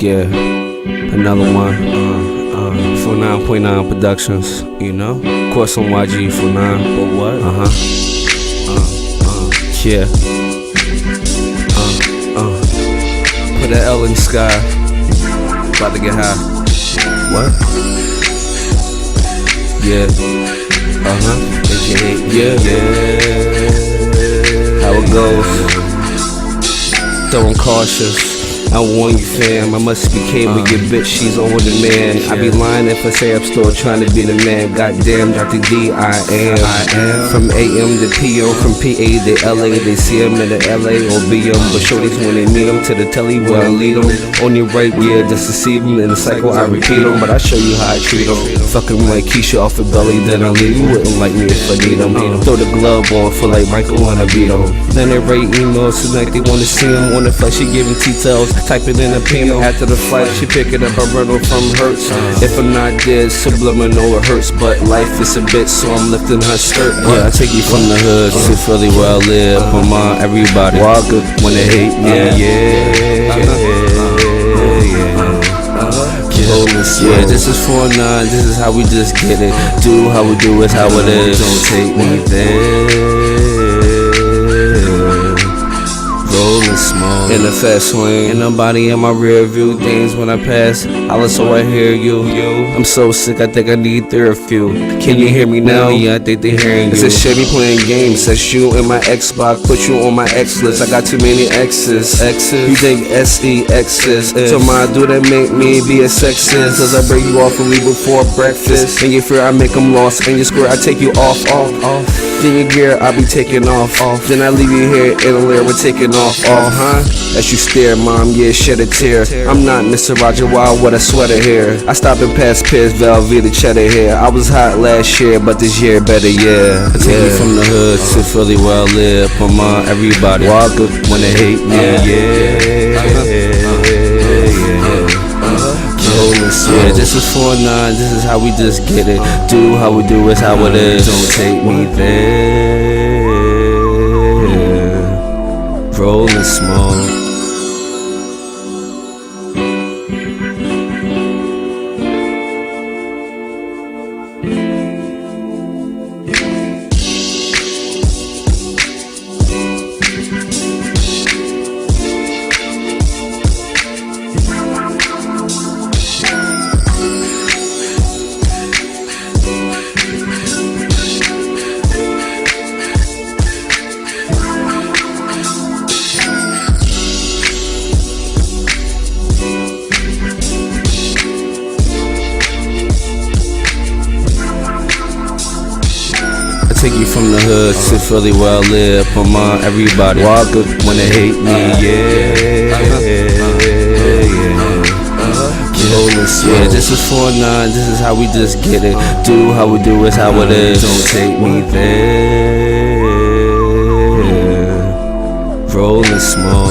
Yeah, another one. 49.9 Productions, you know. Of course I'm YG 49, but what? Yeah. Put an L in the sky. About to get high. What? Yeah. Yeah. How it goes. Throwing cautious. I warn you fam, I must be cable your bitch, she's older than man. I be lying if I say I'm still trying to be the man. Goddamn Dr. D, I am. From AM to PM, from PA to LA. They see him in the LA or BM, but shorties when they meet him to the telly where I lead them. Only right, yeah, just to see them in the cycle I repeat them, but I show you how I treat them. Fucking like Keisha off the belly, then I leave. You wouldn't like me if I need them. Throw the glove on, feel like Michael when I beat them. Then they write emails tonight, they wanna see him on the flight, she giving details. Type it in a payment after the flight, she pick it up, I rental from Hertz. If I'm not dead, subliminal, it hurts, but life is a bitch, so I'm lifting her skirt. Yeah, I take you from the hood to Philly where I live. Come on, everybody, walk up when they hate me. Yeah, this is 49, this is how we just get it. Do how we do is how it is. Don't take me there. Rolling small in a fast swing, and nobody in my rear view. Things when I pass, holla so I hear you. I'm so sick, I think I need therapy. Can you hear me now? Yeah, I think they hearing you. It's a Chevy playing games. That's you in my Xbox, put you on my X list. I got too many X's. You think SEX is? So my do that make me be a sexist? Cause I break you off and leave before breakfast. And your fear I make them lost, and your square I take you off. Then your gear I be taking off. Then I leave you here in a layer, we're taking off. As you stare, mom, yeah, shed a tear. I'm not Mr. Roger Wild with a sweater here. I stopped and passed Piers, Velveeta, cheddar here. I was hot last year, but this year better, yeah. I take you from the hood to Philly where I live. Come on, everybody, walk up when they hate me. Yeah, this is 49, this is how we just get it. Do how we do is how it is. Don't take me there. Rolling small. Take you from the hood to Philly where I live. Come on, everybody, walk up when they hate me. Yeah, this is 49, this is how we just get it. Do how we do is how it is. Don't take me there. Rolling small.